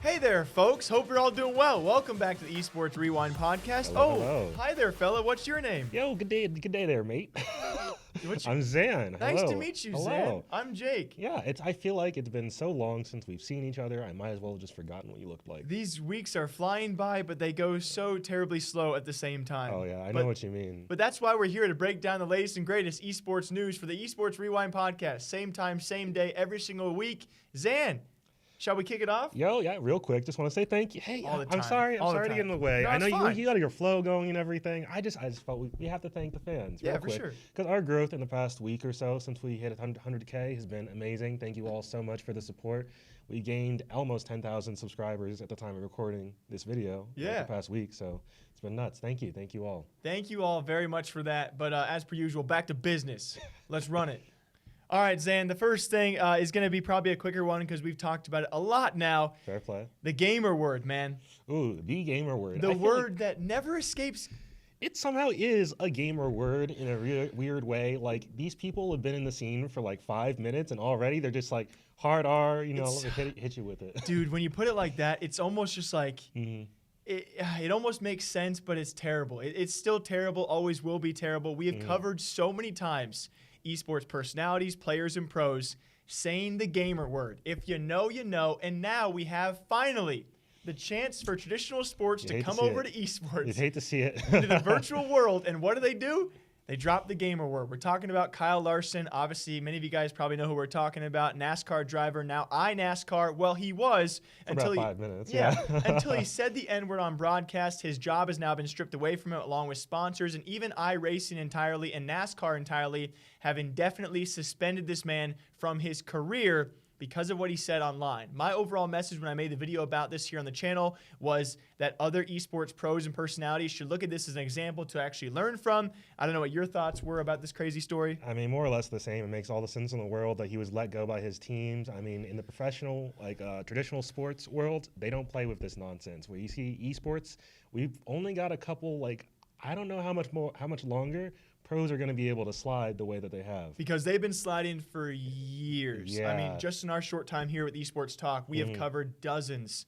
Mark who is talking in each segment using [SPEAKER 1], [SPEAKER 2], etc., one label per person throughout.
[SPEAKER 1] Hey there, folks. Hope you're all doing well. Welcome back to the Esports Rewind podcast.
[SPEAKER 2] Hello.
[SPEAKER 1] Hi there, fella. What's your name?
[SPEAKER 2] Yo, good day there, mate. I'm Zan.
[SPEAKER 1] Nice
[SPEAKER 2] Hello.
[SPEAKER 1] to meet you,
[SPEAKER 2] Hello.
[SPEAKER 1] Zan. I'm Jake.
[SPEAKER 2] Yeah, I feel like it's been so long since we've seen each other. I might as well have just forgotten what you looked like.
[SPEAKER 1] These weeks are flying by, but they go so terribly slow at the same time.
[SPEAKER 2] Oh yeah, I know what you mean.
[SPEAKER 1] But that's why we're here to break down the latest and greatest esports news for the Esports Rewind podcast. Same time, same day, every single week. Zan, shall we kick it off?
[SPEAKER 2] Yo, yeah, real quick, just want to say thank you. Hey, I'm sorry to get in the way.
[SPEAKER 1] No,
[SPEAKER 2] I know
[SPEAKER 1] it's
[SPEAKER 2] you got your flow going and everything. I just felt we have to thank the fans.
[SPEAKER 1] Yeah,
[SPEAKER 2] real
[SPEAKER 1] for
[SPEAKER 2] quick,
[SPEAKER 1] sure.
[SPEAKER 2] Because our growth in the past week or so since we hit 100K has been amazing. Thank you all so much for the support. We gained almost 10,000 subscribers at the time of recording this video.
[SPEAKER 1] Yeah.
[SPEAKER 2] The past week, so it's been nuts. Thank you all.
[SPEAKER 1] Thank you all very much for that. But as per usual, back to business. Let's run it. All right, Zan, the first thing is going to be probably a quicker one because we've talked about it a lot now.
[SPEAKER 2] Fair play.
[SPEAKER 1] The gamer word, man.
[SPEAKER 2] Ooh, the gamer word.
[SPEAKER 1] The word that never escapes.
[SPEAKER 2] It somehow is a gamer word in a weird way. Like, these people have been in the scene for like 5 minutes and already they're just like, hard R, hit you with it.
[SPEAKER 1] Dude, when you put it like that, it's almost just like, it almost makes sense, but it's terrible. It's still terrible, always will be terrible. We have covered so many times esports personalities, players, and pros saying the gamer word. If you know, you know. And now we have finally the chance for traditional sports to come over to esports.
[SPEAKER 2] You'd hate to see it.
[SPEAKER 1] Into the virtual world. And what do? They drop the gamer word. We're talking about Kyle Larson. Obviously, many of you guys probably know who we're talking about. NASCAR driver, now iNascar. Well, he was
[SPEAKER 2] for until about 5 minutes.
[SPEAKER 1] Yeah, until he said the N-word on broadcast. His job has now been stripped away from him, along with sponsors, and even iRacing entirely and NASCAR entirely have indefinitely suspended this man from his career because of what he said online. My overall message when I made the video about this here on the channel was that other esports pros and personalities should look at this as an example to actually learn from. I don't know what your thoughts were about this crazy story.
[SPEAKER 2] I mean, more or less the same. It makes all the sense in the world that he was let go by his teams. I mean, in the professional, traditional sports world, they don't play with this nonsense. Where you see esports, we've only got a couple, I don't know how much longer pros are going to be able to slide the way that they have.
[SPEAKER 1] Because they've been sliding for years.
[SPEAKER 2] Yeah.
[SPEAKER 1] I mean, just in our short time here with Esports Talk, we have covered dozens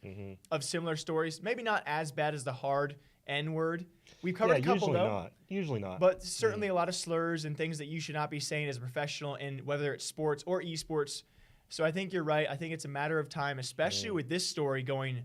[SPEAKER 1] of similar stories. Maybe not as bad as the hard N-word. We've covered a couple, though.
[SPEAKER 2] Usually not.
[SPEAKER 1] But certainly a lot of slurs and things that you should not be saying as a professional, in whether it's sports or esports. So I think you're right. I think it's a matter of time, especially with this story going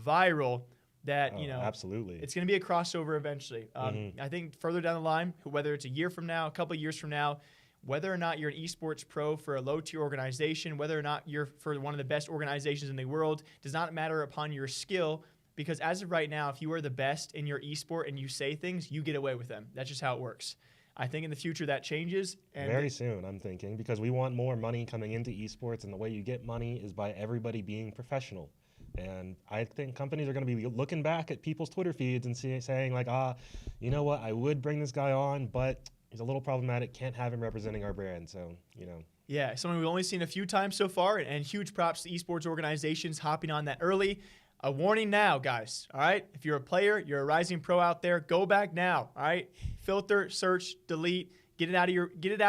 [SPEAKER 1] viral, that
[SPEAKER 2] absolutely,
[SPEAKER 1] it's going to be a crossover eventually. I think further down the line, whether it's a year from now, a couple of years from now, whether or not you're an esports pro for a low-tier organization, whether or not you're for one of the best organizations in the world, does not matter upon your skill, because as of right now, if you are the best in your esport and you say things, you get away with them. That's just how it works. I think in the future that changes. And
[SPEAKER 2] very soon, I'm thinking, because we want more money coming into esports, and the way you get money is by everybody being professional. And I think companies are going to be looking back at people's Twitter feeds and saying like, you know what, I would bring this guy on, but he's a little problematic, can't have him representing our brand. So,
[SPEAKER 1] Yeah, something we've only seen a few times so far, and huge props to esports organizations hopping on that early. A warning now, guys, all right? If you're a player, you're a rising pro out there, go back now, all right? Filter, search, delete. Get it out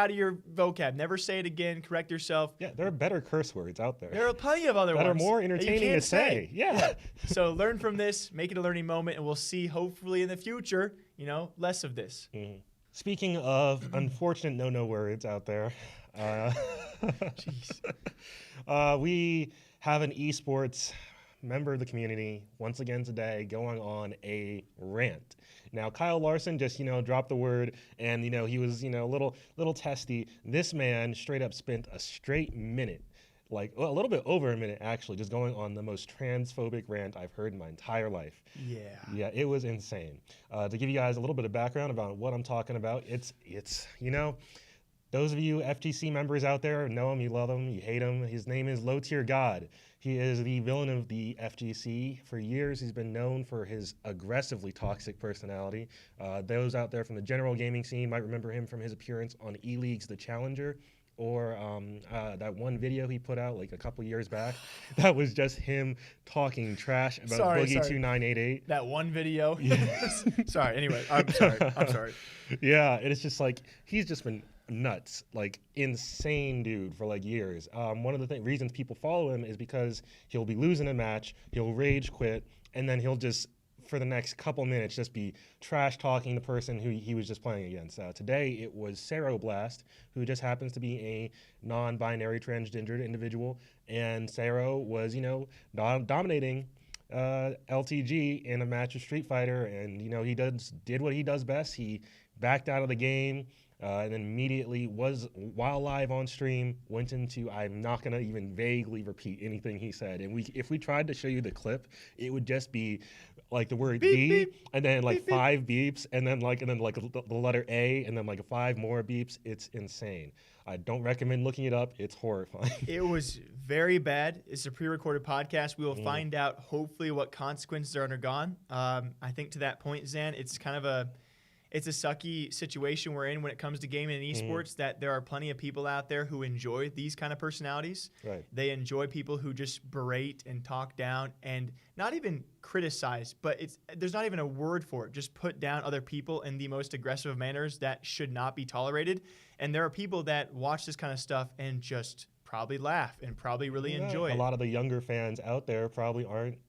[SPEAKER 1] of your vocab. Never say it again. Correct yourself.
[SPEAKER 2] Yeah, there are better curse words out there.
[SPEAKER 1] There are plenty of other ones
[SPEAKER 2] that are more entertaining to say. Yeah.
[SPEAKER 1] So learn from this, make it a learning moment, and we'll see hopefully in the future, less of this.
[SPEAKER 2] Speaking of unfortunate no words out there, we have an esports member of the community once again today going on a rant. Now, Kyle Larson just, dropped the word, and, he was, a little testy. This man straight up spent a straight minute, a little bit over a minute, actually, just going on the most transphobic rant I've heard in my entire life.
[SPEAKER 1] Yeah.
[SPEAKER 2] Yeah, it was insane. To give you guys a little bit of background about what I'm talking about, it's those of you FGC members out there know him, you love him, you hate him. His name is Low Tier God. He is the villain of the FGC. For years, he's been known for his aggressively toxic personality. Those out there from the general gaming scene might remember him from his appearance on E-League's The Challenger, or that one video he put out a couple years back that was just him talking trash about Boogie2988.
[SPEAKER 1] That one video? Sorry, anyway, I'm sorry.
[SPEAKER 2] Yeah, it's just he's just been nuts, like insane dude for like years. One of the reasons people follow him is because he'll be losing a match, he'll rage quit, and then he'll just for the next couple minutes just be trash talking the person who he was just playing against. Today it was Saro Blast, who just happens to be a non-binary transgendered individual, and Saro was, dominating LTG in a match of Street Fighter, and he did what he does best. He backed out of the game. And then immediately while live on stream, went into, I'm not going to even vaguely repeat anything he said. And if we tried to show you the clip, it would just be like the word
[SPEAKER 1] beep,
[SPEAKER 2] B,
[SPEAKER 1] beep,
[SPEAKER 2] and then like
[SPEAKER 1] beep,
[SPEAKER 2] 5 beeps, and then the letter A, and then like 5 more beeps. It's insane. I don't recommend looking it up. It's horrifying.
[SPEAKER 1] It was very bad. It's a pre-recorded podcast. We will find out hopefully what consequences are undergone. I think to that point, Zan, it's kind of it's a sucky situation we're in when it comes to gaming and esports, that there are plenty of people out there who enjoy these kind of personalities.
[SPEAKER 2] Right.
[SPEAKER 1] They enjoy people who just berate and talk down and not even criticize, but there's not even a word for it. Just put down other people in the most aggressive manners that should not be tolerated. And there are people that watch this kind of stuff and just probably laugh and probably really enjoy it.
[SPEAKER 2] A lot of the younger fans out there probably aren't,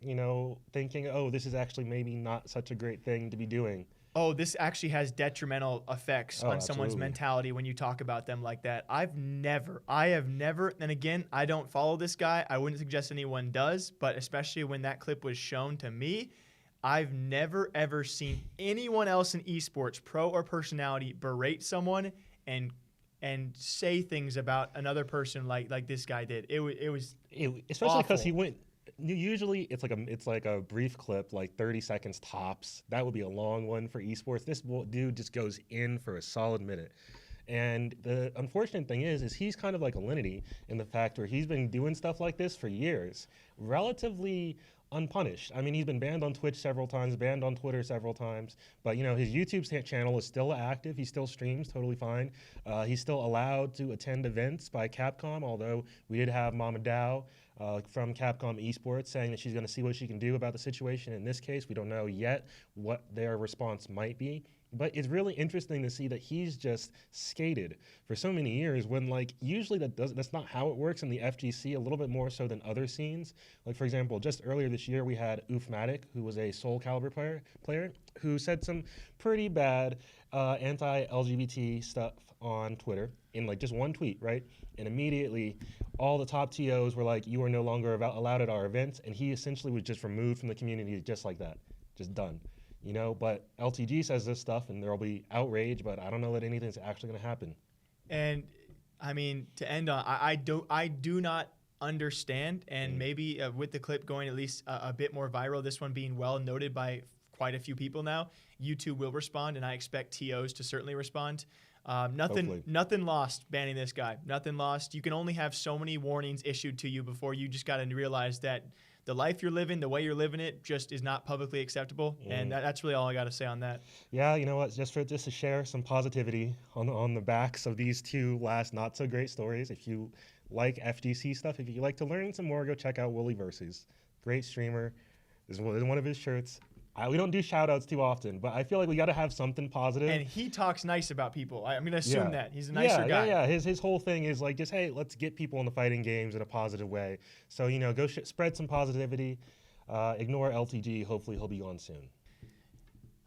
[SPEAKER 2] thinking, oh, this is actually maybe not such a great thing to be doing.
[SPEAKER 1] Oh, this actually has detrimental effects on someone's
[SPEAKER 2] absolutely.
[SPEAKER 1] mentality when you talk about them like that. I have never, and again, I don't follow this guy. I wouldn't suggest anyone does, but especially when that clip was shown to me, I've never, ever seen anyone else in esports, pro or personality, berate someone and say things about another person like this guy did. It was
[SPEAKER 2] especially because
[SPEAKER 1] awful.
[SPEAKER 2] he went. Usually it's like a brief clip, like 30 seconds tops. That would be a long one for esports. This dude just goes in for a solid minute. And the unfortunate thing is he's kind of like Alinity in the fact where he's been doing stuff like this for years, relatively unpunished. I mean, he's been banned on Twitch several times, banned on Twitter several times, but his YouTube channel is still active. He still streams totally fine. He's still allowed to attend events by Capcom, although we did have Mama Dow from Capcom Esports saying that she's going to see what she can do about the situation. In this case, we don't know yet what their response might be. But it's really interesting to see that he's just skated for so many years when, usually that's not how it works in the FGC, a little bit more so than other scenes. Like, for example, just earlier this year, we had Oofmatic, who was a Soul Calibur player who said some pretty bad anti-LGBT stuff on Twitter in, just one tweet, right? And immediately, all the top TOs were like, you are no longer allowed at our events, and he essentially was just removed from the community just like that, just done. But LTG says this stuff, and there'll be outrage, but I don't know that anything's actually going to happen.
[SPEAKER 1] And I mean, to end on, I do not understand, and maybe with the clip going at least a bit more viral, this one being well noted by quite a few people now, YouTube will respond, and I expect TOs to certainly respond. Nothing lost banning this guy. Nothing lost. You can only have so many warnings issued to you before you just got to realize that the life you're living, the way you're living it, just is not publicly acceptable. And that's really all I got to say on that.
[SPEAKER 2] Yeah, you know what? Just to share some positivity on the backs of these two last not so great stories. If you like FGC stuff, if you like to learn some more, go check out Wooly Versus. Great streamer. This is one of his shirts. We don't do shout-outs too often, but I feel like we got to have something positive.
[SPEAKER 1] And he talks nice about people. I'm going to assume that. He's a nicer guy.
[SPEAKER 2] Yeah. His whole thing is just, hey, let's get people in the fighting games in a positive way. So, go spread some positivity. Ignore LTG. Hopefully he'll be on soon.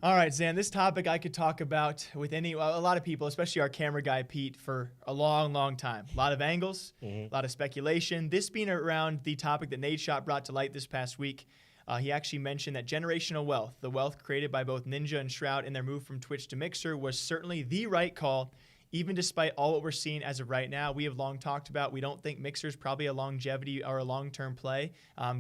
[SPEAKER 1] All right, Zan, this topic I could talk about with a lot of people, especially our camera guy, Pete, for a long, long time. A lot of angles, a lot of speculation. This being around the topic that Nadeshot brought to light this past week. He actually mentioned that generational wealth, the wealth created by both Ninja and Shroud in their move from Twitch to Mixer, was certainly the right call, even despite all what we're seeing as of right now. We have long talked about, we don't think Mixer is probably a longevity or a long-term play.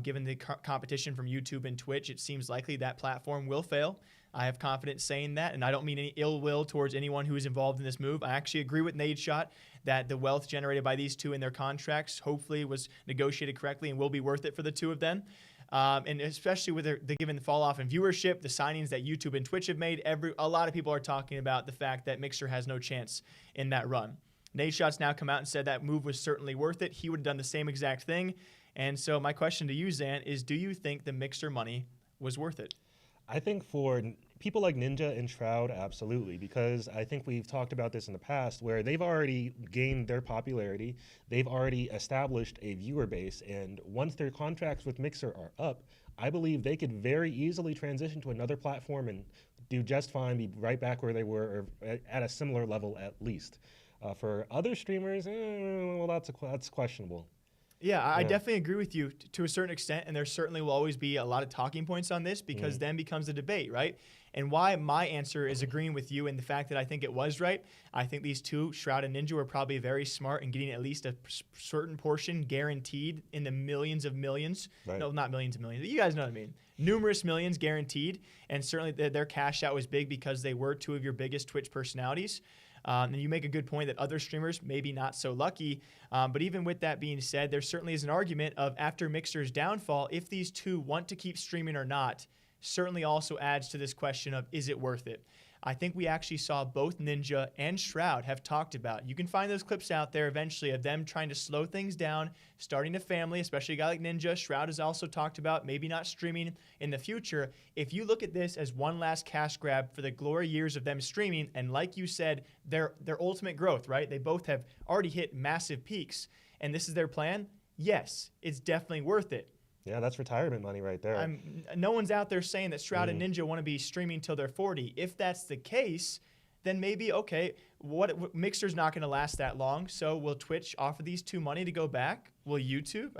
[SPEAKER 1] Given the competition from YouTube and Twitch, it seems likely that platform will fail. I have confidence saying that, and I don't mean any ill will towards anyone who is involved in this move. I actually agree with Nadeshot that the wealth generated by these two in their contracts hopefully was negotiated correctly and will be worth it for the two of them. And especially with the given fall off in viewership, the signings that YouTube and Twitch have made, a lot of people are talking about the fact that Mixer has no chance in that run. Nadeshot's now come out and said that move was certainly worth it. He would have done the same exact thing. And so my question to you, Zan, is do you think the Mixer money was worth it?
[SPEAKER 2] I think for people like Ninja and Shroud, absolutely, because I think we've talked about this in the past where they've already gained their popularity, they've already established a viewer base, and once their contracts with Mixer are up, I believe they could very easily transition to another platform and do just fine, be right back where they were, or at a similar level at least. For other streamers, well, that's questionable.
[SPEAKER 1] Yeah, I definitely agree with you to a certain extent, and there certainly will always be a lot of talking points on this because then becomes a debate, right? And why my answer is agreeing with you in the fact that I think it was right. I think these two, Shroud and Ninja, were probably very smart in getting at least a certain portion guaranteed in the millions of millions. Right. No, not millions of millions. But you guys know what I mean. Numerous millions guaranteed, and certainly their cash out was big because they were two of your biggest Twitch personalities. And you make a good point that other streamers maybe not so lucky. But even with that being said, there certainly is an argument of after Mixer's downfall, if these two want to keep streaming or not, certainly also adds to this question of is it worth it? I think we actually saw both Ninja and Shroud have talked about. You can find those clips out there eventually of them trying to slow things down, starting a family, especially a guy like Ninja. Shroud has also talked about maybe not streaming in the future. If you look at this as one last cash grab for the glory years of them streaming, and like you said, their ultimate growth, right? They both have already hit massive peaks, and this is their plan. Yes, it's definitely worth it.
[SPEAKER 2] Yeah, that's retirement money right there.
[SPEAKER 1] No one's out there saying that Shroud and Ninja want to be streaming till they're 40. If that's the case, then maybe, okay, Mixer's not going to last that long, so will Twitch offer these two money to go back? Will YouTube?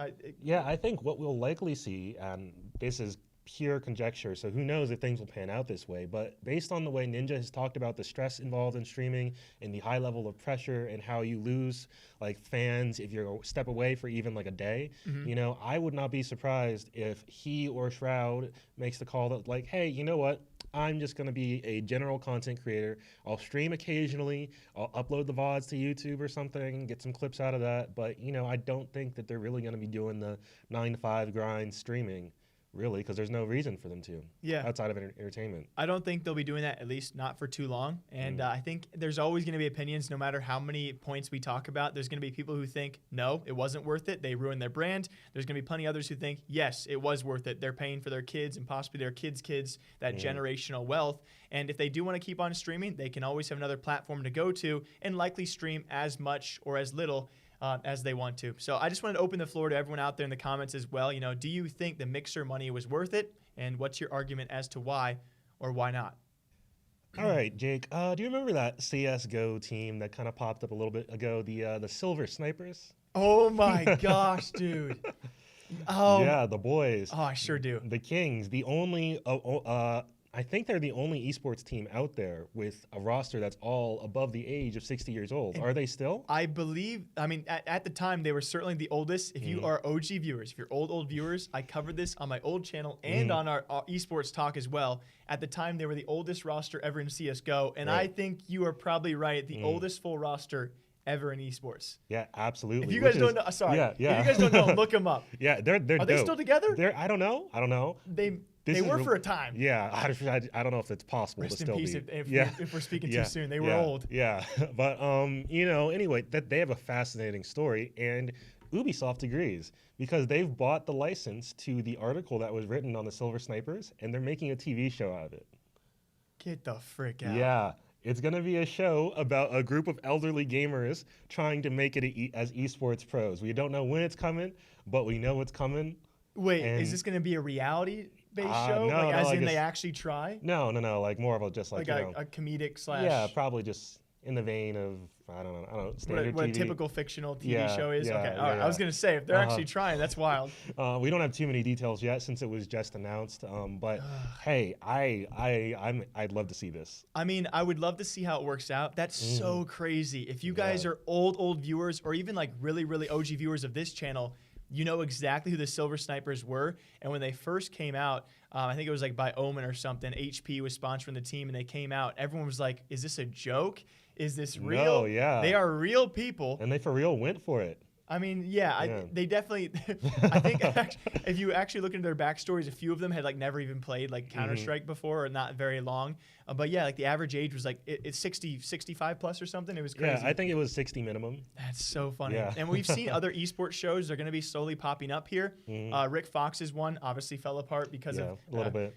[SPEAKER 2] Yeah, I think what we'll likely see, and this is pure conjecture, so who knows if things will pan out this way, but based on the way Ninja has talked about the stress involved in streaming and the high level of pressure and how you lose like fans if you step away for even like a day, you know, I would not be surprised if he or Shroud makes the call that like, hey, you know what? I'm just going to be a general content creator. I'll stream occasionally. I'll upload the VODs to YouTube or something, get some clips out of that. But, you know, I don't think that they're really going to be doing the 9-to-5 grind streaming. Really, because there's no reason for them to.
[SPEAKER 1] Yeah.
[SPEAKER 2] Outside of entertainment.
[SPEAKER 1] I don't think they'll be doing that, at least not for too long. And I think there's always going to be opinions, no matter how many points we talk about. There's going to be people who think, no, it wasn't worth it. They ruined their brand. There's going to be plenty others who think, yes, it was worth it. They're paying for their kids and possibly their kids' kids, that generational wealth. And if they do want to keep on streaming, they can always have another platform to go to and likely stream as much or as little as they want to. So I just wanted to open the floor to everyone out there in the comments as well. You know, do you think the Mixer money was worth it? And what's your argument as to why or why not?
[SPEAKER 2] All right, Jake, do you remember that CSGO team that kind of popped up a little bit ago, the Silver Snipers?
[SPEAKER 1] Oh my gosh, dude.
[SPEAKER 2] Yeah, the boys.
[SPEAKER 1] Oh, I sure do.
[SPEAKER 2] The Kings, the only I think they're the only esports team out there with a roster that's all above the age of 60 years old. Are they still?
[SPEAKER 1] I believe, I mean, at the time, they were certainly the oldest. If you are OG viewers, if you're old viewers, I covered this on my old channel and on our esports talk as well. At the time, they were the oldest roster ever in CSGO. And I think you are probably right, the oldest full roster ever in esports.
[SPEAKER 2] Yeah, absolutely.
[SPEAKER 1] If you guys don't know, sorry.
[SPEAKER 2] Yeah.
[SPEAKER 1] If you guys don't know, look them up.
[SPEAKER 2] Yeah, they're
[SPEAKER 1] Are they still together?
[SPEAKER 2] I don't know.
[SPEAKER 1] They were for a time.
[SPEAKER 2] Yeah, I don't know if it's possible to still be.
[SPEAKER 1] If we're speaking too soon. They were old.
[SPEAKER 2] Yeah, but you know, anyway, that they have a fascinating story, and Ubisoft agrees because they've bought the license to the article that was written on the Silver Snipers, and they're making a TV show out of it.
[SPEAKER 1] Get the frick out.
[SPEAKER 2] Yeah. It's going to be a show about a group of elderly gamers trying to make it as esports pros. We don't know when it's coming, but we know it's coming.
[SPEAKER 1] Wait, is this going to be a reality-based show?
[SPEAKER 2] No,
[SPEAKER 1] as in they actually try?
[SPEAKER 2] No. Like more of a just like, you know,
[SPEAKER 1] a comedic slash...
[SPEAKER 2] Yeah, probably just in the vein of, I don't know, standard
[SPEAKER 1] what
[SPEAKER 2] TV.
[SPEAKER 1] a typical fictional TV show is?
[SPEAKER 2] Yeah,
[SPEAKER 1] okay, all right. I was going to say, if they're actually trying, that's wild.
[SPEAKER 2] We don't have too many details yet since it was just announced, but hey, I'd love to see this.
[SPEAKER 1] I mean, I would love to see how it works out. That's so crazy. If you guys are old viewers or even like really OG viewers of this channel, you know exactly who the Silver Snipers were. And when they first came out, I think it was like by Omen or something, HP was sponsoring the team and they came out. Everyone was like, is this a joke? Is this real?
[SPEAKER 2] No, yeah.
[SPEAKER 1] They are real people.
[SPEAKER 2] And they for real went for it.
[SPEAKER 1] I mean, they definitely. I think if you actually look into their backstories, a few of them had like never even played like Counter-Strike before or not very long. But yeah, like the average age was like it's 60, 65 plus or something. It was crazy.
[SPEAKER 2] Yeah, I think it was 60 minimum.
[SPEAKER 1] That's so funny.
[SPEAKER 2] Yeah.
[SPEAKER 1] And we've seen other esports shows. They're going to be slowly popping up here. Rick Fox's one obviously fell apart because of
[SPEAKER 2] a little bit.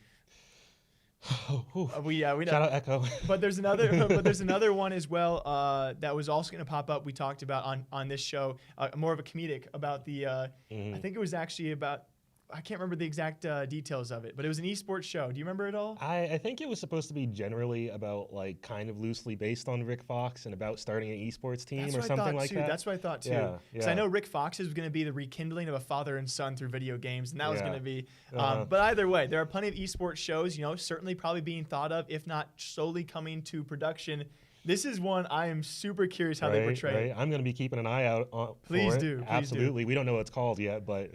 [SPEAKER 1] We know.
[SPEAKER 2] Shout out Echo.
[SPEAKER 1] But there's another one as well that was also going to pop up. We talked about on this show, more of a comedic about the. I think it was actually about. I can't remember the exact details of it, but it was an esports show. Do you remember it all?
[SPEAKER 2] I think it was supposed to be generally about like kind of loosely based on Rick Fox and about starting an esports team or something like that.
[SPEAKER 1] That's what I thought too.
[SPEAKER 2] Yeah,
[SPEAKER 1] Because I know Rick Fox was going to be the rekindling of a father and son through video games, and that was going to be. But either way, there are plenty of esports shows. Certainly probably being thought of, if not slowly coming to production. This is one I am super curious how they portray.
[SPEAKER 2] Right. I'm going to be keeping an eye out on.
[SPEAKER 1] Please
[SPEAKER 2] for
[SPEAKER 1] do.
[SPEAKER 2] It. Absolutely. We don't know what it's called yet, but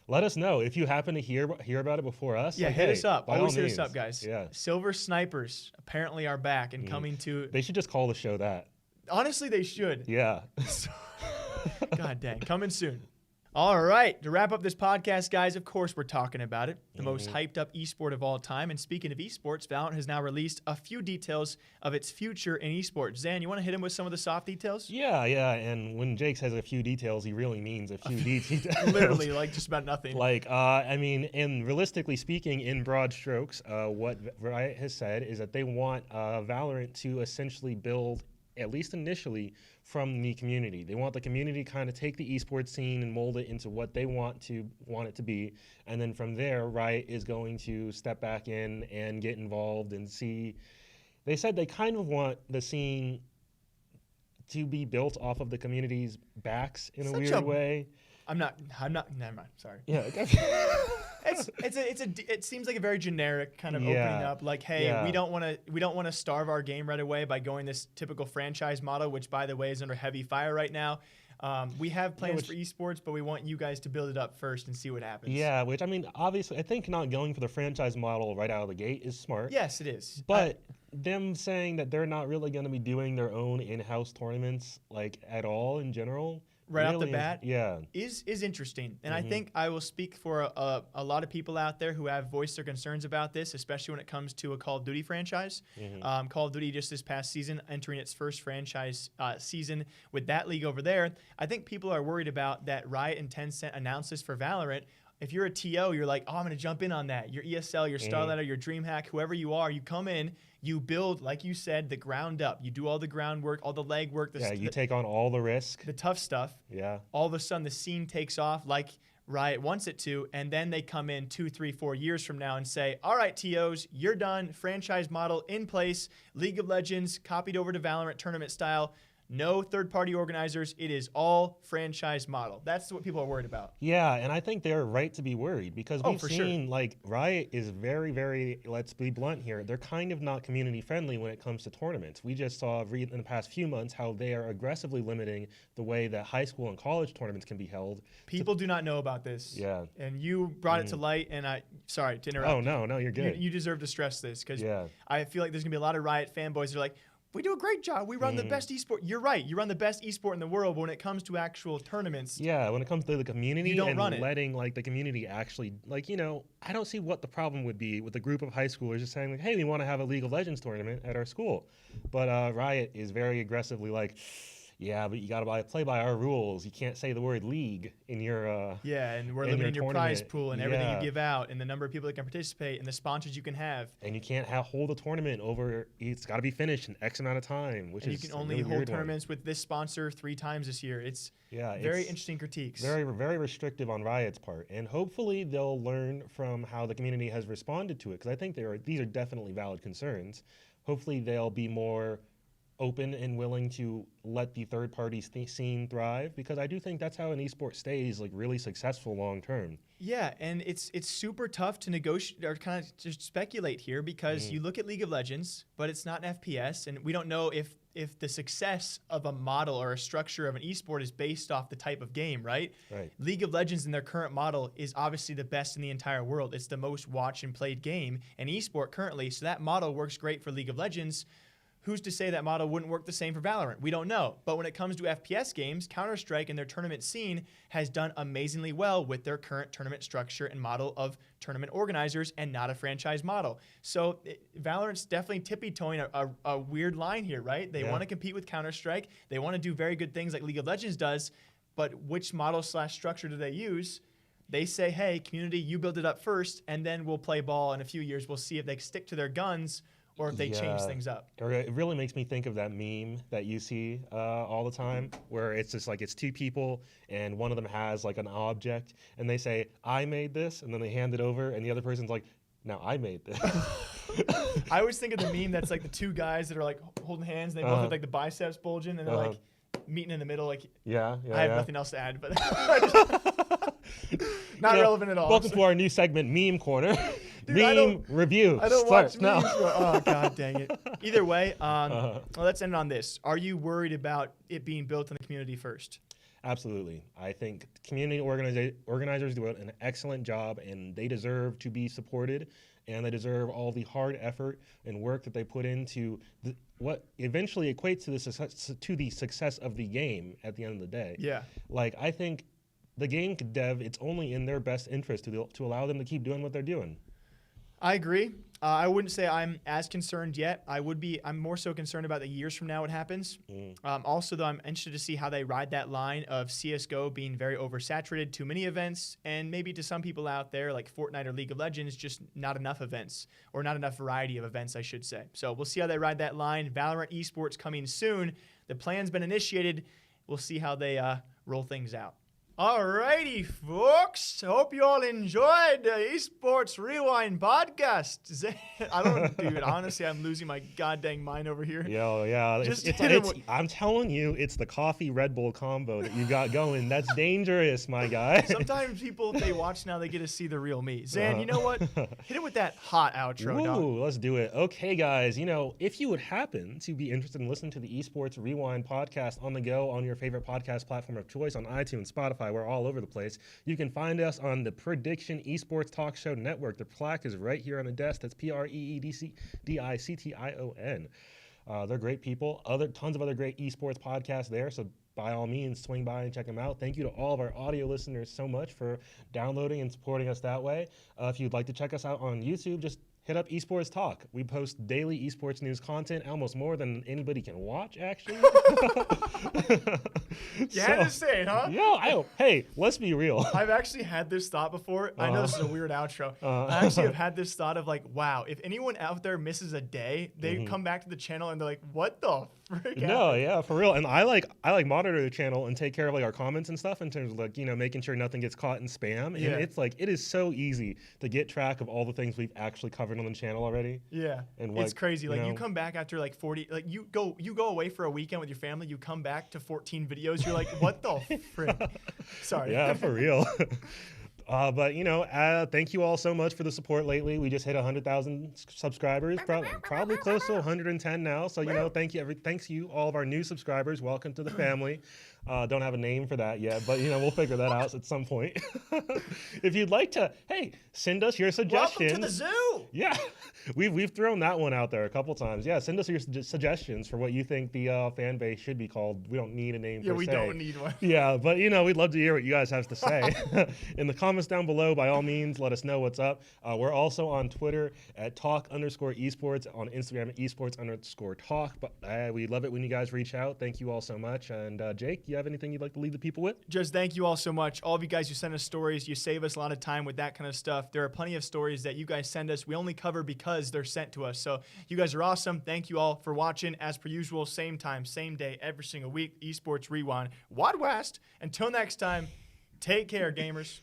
[SPEAKER 2] let us know if you happen to hear about it before us.
[SPEAKER 1] Yeah,
[SPEAKER 2] like,
[SPEAKER 1] hit us up. Always hit
[SPEAKER 2] means.
[SPEAKER 1] us up, guys.
[SPEAKER 2] Yeah.
[SPEAKER 1] Silver Snipers apparently are back and coming to.
[SPEAKER 2] They should just call the show that.
[SPEAKER 1] Honestly, they should.
[SPEAKER 2] Yeah.
[SPEAKER 1] God dang. Coming soon. All right. To wrap up this podcast, guys, of course, we're talking about it. The most hyped up esport of all time. And speaking of esports, Valorant has now released a few details of its future in esports. Zan, you want to hit him with some of the soft details?
[SPEAKER 2] Yeah. And when Jake says a few details, he really means a few details.
[SPEAKER 1] Literally, like just about nothing.
[SPEAKER 2] And realistically speaking, in broad strokes, what Riot has said is that they want Valorant to essentially build, at least initially, from the community. They want the community to kind of take the esports scene and mold it into what they want it to be. And then from there, Riot is going to step back in and get involved and see. They said they kind of want the scene to be built off of the community's backs in a weird way.
[SPEAKER 1] I'm not, never mind, sorry.
[SPEAKER 2] Yeah.
[SPEAKER 1] It seems like a very generic kind of opening up. Like, hey, we don't want to starve our game right away by going this typical franchise model, which by the way is under heavy fire right now. We have plans for esports, but we want you guys to build it up first and see what happens.
[SPEAKER 2] Yeah, which I mean, obviously, I think not going for the franchise model right out of the gate is smart.
[SPEAKER 1] Yes, it is.
[SPEAKER 2] But them saying that they're not really going to be doing their own in-house tournaments like at all in general.
[SPEAKER 1] Right off the bat,
[SPEAKER 2] is
[SPEAKER 1] interesting. And I think I will speak for a lot of people out there who have voiced their concerns about this, especially when it comes to a Call of Duty franchise. Call of Duty just this past season, entering its first franchise season with that league over there. I think people are worried about that Riot and Tencent announced this for Valorant. If you're a TO, you're like, oh, I'm going to jump in on that. Your ESL, your Starlighter, your DreamHack, whoever you are, you come in, you build, like you said, the ground up. You do all the groundwork, all the legwork.
[SPEAKER 2] You take on all the risk.
[SPEAKER 1] The tough stuff.
[SPEAKER 2] Yeah.
[SPEAKER 1] All of a sudden, the scene takes off like Riot wants it to, and then they come in 2, 3, 4 years from now and say, all right, TOs, you're done. Franchise model in place. League of Legends copied over to Valorant tournament style. No third-party organizers. It is all franchise model. That's what people are worried about.
[SPEAKER 2] Yeah, and I think they're right to be worried because we've seen, like, Riot is very, very, let's be blunt here, they're kind of not community-friendly when it comes to tournaments. We just saw in the past few months how they are aggressively limiting the way that high school and college tournaments can be held.
[SPEAKER 1] People do not know about this.
[SPEAKER 2] Yeah.
[SPEAKER 1] And you brought it to light, and sorry to interrupt.
[SPEAKER 2] Oh, no, you're good.
[SPEAKER 1] You deserve to stress this because I feel like there's going to be a lot of Riot fanboys that are like, we do a great job. We run the best esport. You're right. You run the best esport in the world. But when it comes to actual tournaments,
[SPEAKER 2] when it comes to the community and
[SPEAKER 1] letting
[SPEAKER 2] like the community actually, like, I don't see what the problem would be with a group of high schoolers just saying like, hey, we want to have a League of Legends tournament at our school. But Riot is very aggressively like, yeah, but you got to play by our rules. You can't say the word league in your
[SPEAKER 1] and we're limiting your prize pool and everything you give out and the number of people that can participate and the sponsors you can have.
[SPEAKER 2] And you can't hold a tournament over. It's got to be finished in X amount of time, which
[SPEAKER 1] and
[SPEAKER 2] is
[SPEAKER 1] you can only
[SPEAKER 2] really
[SPEAKER 1] hold tournaments with this sponsor 3 times this year. It's very interesting critiques.
[SPEAKER 2] Very, very restrictive on Riot's part, and hopefully they'll learn from how the community has responded to it because I think these are definitely valid concerns. Hopefully they'll be more open and willing to let the third-party scene thrive because I do think that's how an esport stays like really successful long term.
[SPEAKER 1] Yeah, and it's super tough to negotiate or kind of just speculate here because you look at League of Legends, but it's not an FPS, and we don't know if the success of a model or a structure of an esport is based off the type of game, right?
[SPEAKER 2] Right.
[SPEAKER 1] League of Legends in their current model is obviously the best in the entire world. It's the most watched and played game in esport currently, so that model works great for League of Legends. Who's to say that model wouldn't work the same for Valorant? We don't know. But when it comes to FPS games, Counter-Strike and their tournament scene has done amazingly well with their current tournament structure and model of tournament organizers and not a franchise model. So Valorant's definitely tippy-toeing a weird line here, right? They want to compete with Counter-Strike. They want to do very good things like League of Legends does, but which model/structure do they use? they say, hey, community, you build it up first, and then we'll play ball in a few years. We'll see if they stick to their guns or if they change things up.
[SPEAKER 2] It really makes me think of that meme that you see all the time, where it's just like it's two people and one of them has like an object and they say, I made this, and then they hand it over and the other person's like, now I made this.
[SPEAKER 1] I always think of the meme that's like the two guys that are like holding hands and they both have like the biceps bulging and they're like meeting in the middle. Like, I have nothing else to add, but not relevant at all.
[SPEAKER 2] Welcome to our new segment, Meme Corner.
[SPEAKER 1] Dude,
[SPEAKER 2] Meme review.
[SPEAKER 1] I don't watch memes. Oh, God dang it. Either way, well, let's end on this. Are you worried about it being built in the community first?
[SPEAKER 2] Absolutely. I think community organizers do an excellent job, and they deserve to be supported, and they deserve all the hard effort and work that they put into what eventually equates to the success of the game at the end of the day.
[SPEAKER 1] Yeah.
[SPEAKER 2] Like, I think the game dev, it's only in their best interest to allow them to keep doing what they're doing.
[SPEAKER 1] I agree. I wouldn't say I'm as concerned yet. I'm more so concerned about the years from now what happens. Also, though, I'm interested to see how they ride that line of CSGO being very oversaturated, too many events, and maybe to some people out there, like Fortnite or League of Legends, just not enough events, or not enough variety of events, I should say. So we'll see how they ride that line. Valorant esports coming soon. The plan's been initiated. We'll see how they roll things out. Alrighty, folks. Hope you all enjoyed the Esports Rewind podcast. Dude, honestly, I'm losing my goddamn mind over here.
[SPEAKER 2] Yo, yeah. I'm telling you, it's the coffee Red Bull combo that you got going. That's dangerous, my guy.
[SPEAKER 1] Sometimes people, if they watch now, they get to see the real me. Zan, you know what? Hit it with that hot outro, dog.
[SPEAKER 2] Let's do it. Okay, guys. If you would happen to be interested in listening to the Esports Rewind podcast on the go on your favorite podcast platform of choice, on iTunes, Spotify, we're all over the place. You can find us on the Prediction Esports Talk Show Network. The plaque is right here on the desk. That's PREEDICTION. They're great people. Tons of other great esports podcasts there. So by all means, swing by and check them out. Thank you to all of our audio listeners so much for downloading and supporting us that way. If you'd like to check us out on YouTube, just hit up Esports Talk. We post daily esports news content, almost more than anybody can watch, actually.
[SPEAKER 1] You had to say it, huh?
[SPEAKER 2] Yeah. Hey, let's be real.
[SPEAKER 1] I've actually had this thought before. I know this is a weird outro. I actually have had this thought of like, wow, if anyone out there misses a day, they come back to the channel and they're like, what the frick?
[SPEAKER 2] No, yeah, for real. And I like monitor the channel and take care of like our comments and stuff in terms of like, making sure nothing gets caught in spam. And it's like, it is so easy to get track of all the things we've actually covered on the channel already. Yeah. And
[SPEAKER 1] it's crazy. Like you come back after like 40, like you go away for a weekend with your family, you come back to 14 videos, you're like, what the frick? Sorry.
[SPEAKER 2] Yeah, for real. But thank you all so much for the support lately. We just hit 100,000 subscribers, probably close to 110 now. So thanks you all of our new subscribers. Welcome to the family. Don't have a name for that yet, but we'll figure that out at some point. If you'd like to, hey, send us your suggestions.
[SPEAKER 1] Welcome to the zoo.
[SPEAKER 2] Yeah, we've thrown that one out there a couple times. Yeah, send us your suggestions for what you think the fan base should be called. We don't need a name.
[SPEAKER 1] Yeah, we don't need one.
[SPEAKER 2] Yeah, but we'd love to hear what you guys have to say in the comments down below. By all means, let us know what's up. We're also on Twitter at @talk_esports, on Instagram at esports_talk. But we love it when you guys reach out. Thank you all so much. And Jake, you have anything you'd like to leave the people with?
[SPEAKER 1] Just thank you all so much. All of you guys who send us stories, you save us a lot of time with that kind of stuff. There are plenty of stories that you guys send us. We only cover because they're sent to us. So you guys are awesome. Thank you all for watching. As per usual, same time, same day, every single week. Esports Rewind, Wad West. Until next time, take care, gamers.